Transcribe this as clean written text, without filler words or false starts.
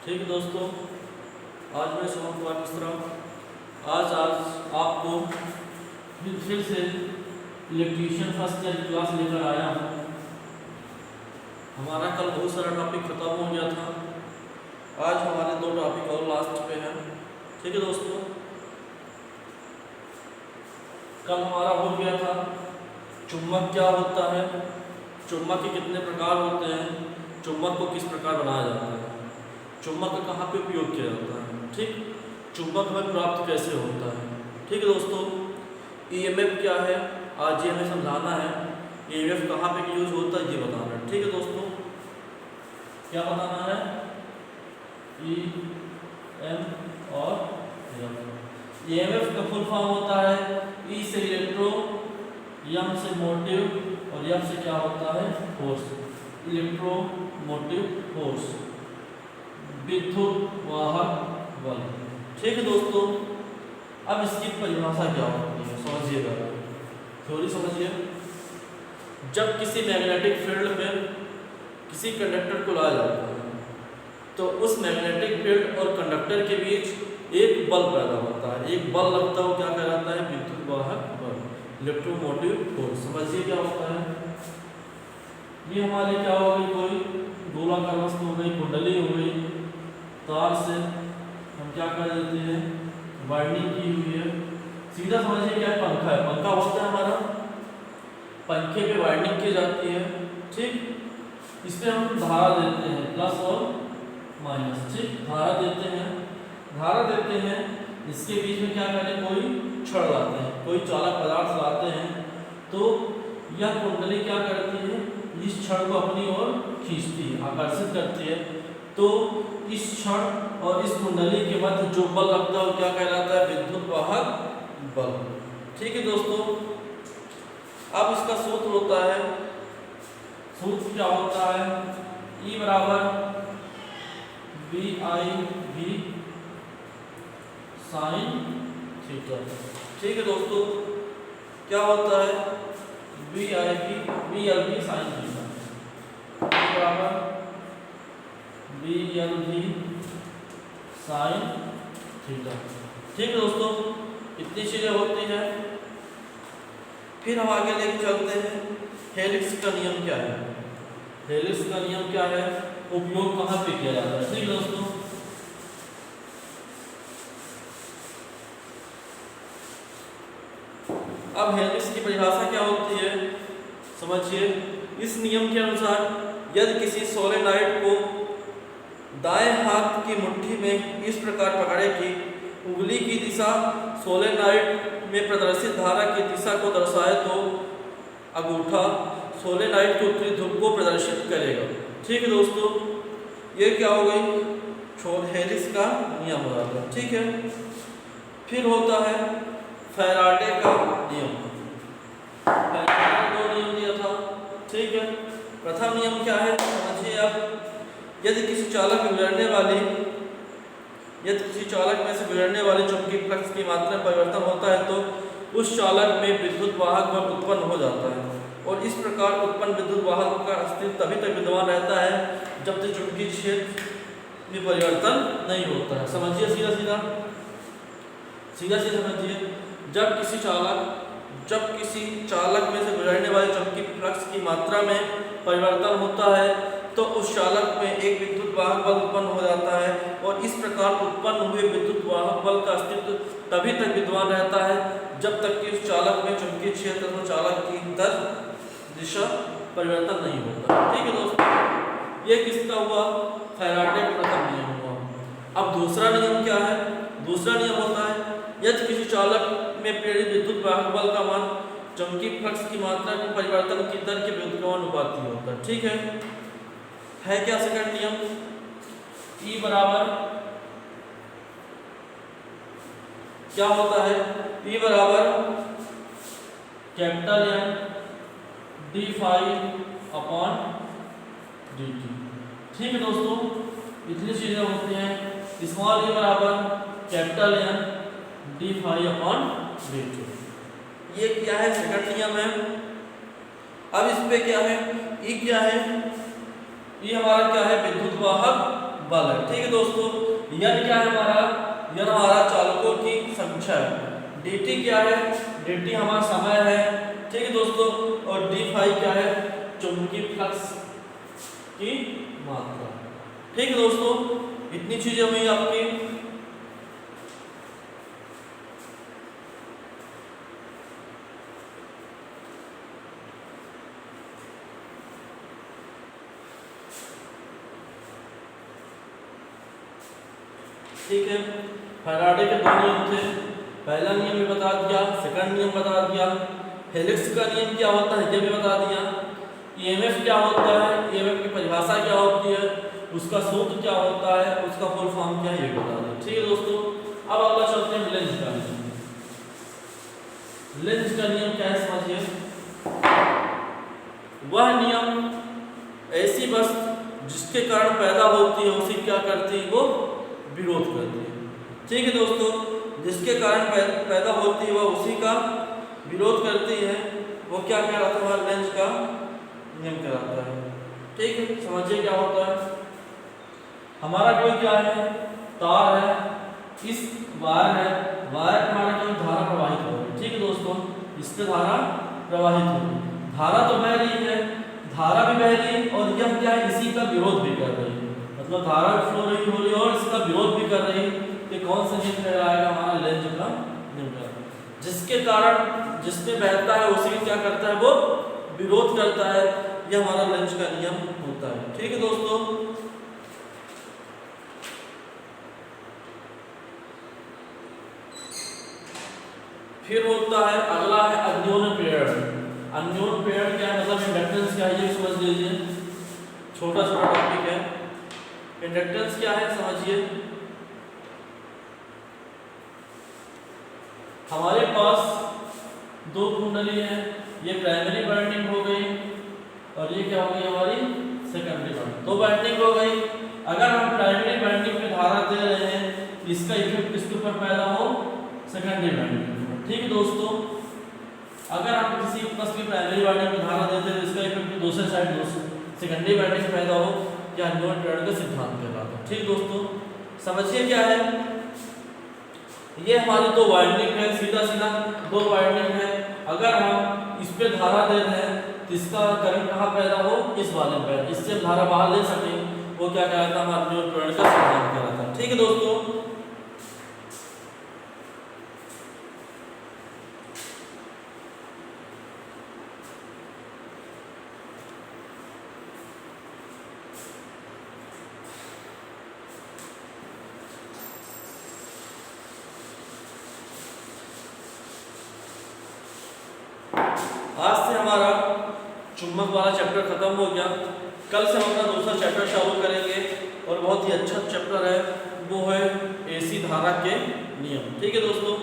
ठीक है दोस्तों, आज मैं सुमन कुमार मिश्रा आज आपको फिर से इलेक्ट्रीशियन फर्स्ट ईयर की क्लास लेकर आया हूँ। हमारा कल बहुत सारा टॉपिक ख़त्म हो गया था। आज हमारे 2 टॉपिक और लास्ट पे हैं। ठीक है दोस्तों, कल हमारा हो गया था चुंबक क्या होता है, चुंबक के कितने प्रकार होते हैं, चुंबक को किस प्रकार बनाया जाता है, चुंबक का कहाँ पे उपयोग किया जाता है। ठीक, चुंबक हमें प्राप्त कैसे होता है। ठीक है दोस्तों, ईएमएफ क्या है आज ये हमें समझाना है। ईएमएफ कहाँ पे यूज होता है ये बताना है। ठीक है दोस्तों, क्या बताना है, ई एम और एफ। ईएमएफ का फुल फॉर्म होता है ई से इलेक्ट्रो, एम से मोटिव और एफ से क्या होता है फोर्स, इलेक्ट्रोमोटिव फोर्स, विद्युत वाहक बल। ठीक है दोस्तों, अब इसकी परिभाषा क्या होती है समझिएगा, थ्योरी समझिए। जब किसी मैग्नेटिक फील्ड में किसी कंडक्टर को लाया जाता है तो उस मैग्नेटिक फील्ड और कंडक्टर के बीच एक बल पैदा होता है। एक बल लगता है, वो क्या कहलाता है, विद्युत वाहक बल, इलेक्ट्रोमोटिव फोर्स। समझिए क्या होता है। ये हमारे क्या हो गई, कोई गोलाकार वस्तु हो गई, कुंडली हो गई, तार से हम क्या कर देते हैं, वाइंडिंग की हुई है। सीधा समझिए क्या है, पंखा है। पंखा होता है हमारा, पंखे पे वाइंडिंग की जाती है। ठीक, इस पे हम धारा देते हैं, प्लस और माइनस। ठीक, धारा देते हैं, इसके बीच में क्या करें, कोई छड़ लाते हैं, कोई चालक पदार्थ लाते हैं, तो यह कुंडली क्या करती है, इस छड़ को अपनी ओर खींचती है, आकर्षित करती है। तो इस छड़ और इस कुंडली के मध्य जो बल लगता है वो क्या कहलाता है, विद्युत वाहक बल। ठीक है दोस्तों, अब इसका सूत्र होता है, सूत्र क्या होता है, E बराबर BI/V साइन थीटा। ठीक है दोस्तों, क्या होता है, BLV साइन थीटा बराबर BLV साइन थीटा। ठीक है दोस्तों, इतनी चीजें होती हैं। फिर हम आगे लेके चलते हैं, हेलिक्स का नियम क्या है। हेलिक्स का नियम क्या है, उपयोग कहाँ पे किया जाता है। ठीक है दोस्तों, अब हेलिक्स की परिभाषा क्या होती है समझिए। इस नियम के अनुसार यदि किसी सोलेनॉइड को दाएं हाथ की मुट्ठी में इस प्रकार पकड़े कि उंगली की दिशा सोलेनॉइड में प्रदर्शित धारा की दिशा को दर्शाए तो अंगूठा सोलेनॉइड के उत्तरी ध्रुव को प्रदर्शित करेगा। ठीक है दोस्तों, ये क्या हो गई, हेलिक्स का नियम हो जाता है। ठीक है, फिर होता है फैराडे का नियम। फैराडे ने 2 नियम दिया था। ठीक है, प्रथम नियम क्या है समझिए आप। यदि किसी चालक में से गुजरने वाले चुंबकीय फ्लक्स की मात्रा में परिवर्तन होता है तो उस चालक में विद्युत वाहक बल उत्पन्न हो जाता है, और इस प्रकार उत्पन्न विद्युत वाहक का अस्तित्व तभी तक विद्यमान रहता है जब तक चुंबकीय क्षेत्र में परिवर्तन नहीं होता है। समझिए सीधा समझिए। जब किसी चालक में से गुजरने वाले चुंबकीय फ्लक्स की मात्रा में परिवर्तन होता है तो उस चालक में एक विद्युत वाहक बल उत्पन्न हो जाता है, और इस प्रकार उत्पन्न हुए विद्युत वाहक बल का अस्तित्व तभी तक विद्यमान रहता है जब तक कि उस चालक में चुंबकीय क्षेत्र और चालक की दिशा परिवर्तन नहीं होता। ठीक है दोस्तों, ये किसका हुआ, फैराडे का प्रथम नियम हुआ। अब दूसरा नियम क्या है, दूसरा नियम होता है यदि किसी चालक में प्रेरित विद्युत वाहक बल का मान चुंबकीय फ्लक्स की मात्रा में परिवर्तन की दर के व्युत्क्रमानुपाती होता है। ठीक है क्या सेकंड नियम, E बराबर क्या होता है, E बराबर कैपिटल N d∅/dt। ठीक है दोस्तों, इतनी चीजें होती हैं। स्मॉल e बराबर कैपिटल N d∅/dt। ये क्या है, सेकंड नियम है। अब इस पे क्या है, E क्या है, ये हमारा क्या है, विद्युत वाहक बल है। ठीक है दोस्तों, यन क्या है हमारा, यन हमारा चालकों की संख्या है। dt क्या है, dt हमारा समय है। ठीक है दोस्तों, और d फाई क्या है, चुंबकीय फ्लक्स की मात्रा। ठीक है दोस्तों, इतनी चीजें हुई आपकी। ठीक है, फैराडे के दो नियम थे। पहला नियम भी बता दिया, सेकंड नियम बता दिया। हेलिक्स का नियम क्या होता है ये भी बता दिया। ईएमएफ क्या होता है, ईएमएफ की परिभाषा क्या होती है, उसका सूत्र क्या होता है, उसका फुल फॉर्म क्या है ये बता दिया। ठीक है दोस्तों, अब अगला चलते हैं लेंज का नियम। लेंज का नियम क्या है समझिए। वह नियम ऐसी वस्तु जिसके कारण पैदा होती है उसी क्या करती है, वो विरोध करती है। ठीक है दोस्तों, जिसके कारण पैदा होती है वह उसी का विरोध करती है, वो क्या कहलाता है, लेंज का नियम कहलाता है। ठीक है, समझिए क्या होता है। हमारा कोई क्या है, तार है, इस वायर है, वायर हमारा क्या धारा प्रवाहित हो रही है। ठीक है दोस्तों, इस पे धारा प्रवाहित हो रही है, धारा तो बह रही है, धारा भी बह रही है और यह क्या है, इसी का विरोध भी कर रही है। मतलब धारा फ्लो रही हो रही है और इसका विरोध भी कर रही है। कि कौन सा नियम कहलाएगा, हमारा लेंज का नियम कहलाएगा। जिसके कारण जिसमें बहता है उसी क्या करता है, वो विरोध करता है, यह हमारा लेंज का नियम होता है। ठीक है दोस्तों, फिर होता है अगला है अन्योन्य प्रेरण। अन्योन्य प्रेरण क्या है, मतलब इंडक्टेंस क्या है ये समझ लीजिए, छोटा छोटा टॉपिक है। इंडक्टेंस क्या है समझिए। हमारे पास दो कुंडली है, ये प्राइमरी वाइंडिंग हो गई और ये क्या हो गई हमारी सेकेंडरी वाइंडिंग। दो वाइंडिंग हो गई। अगर हम प्राइमरी वाइंडिंग में धारा दे रहे हैं, इसका इफेक्ट किसके ऊपर पैदा हो, सेकेंडरी वाइंडिंग। ठीक है दोस्तों, अगर हम किसी प्लस की प्राइमरी वाइंडिंग में धारा देते हैं तो इसका इफेक्ट दूसरे साइड सेकेंडरी वाइंडिंग में पैदा हो, या अन्योन्य प्रेरण का सिद्धांत कहलाता है। ठीक दोस्तों, समझिए क्या है, ये हमारी दो वाइंडिंग है, सीधा सीधा दो वाइंडिंग है। अगर हम इस पे धारा दे रहे हैं तो इसका करंट कहाँ पैदा हो, इस वाले पे, इससे हम धारा बाहर ले सकें, वो क्या कहलाता है, हमारा अन्योन्य प्रेरण का सिद्धांत कहलाता है। ठीक है दोस्तों, आज से हमारा चुंबक वाला चैप्टर खत्म हो गया। कल से हम अपना दूसरा चैप्टर चालू करेंगे और बहुत ही अच्छा चैप्टर है, वो है एसी धारा के नियम। ठीक है दोस्तों।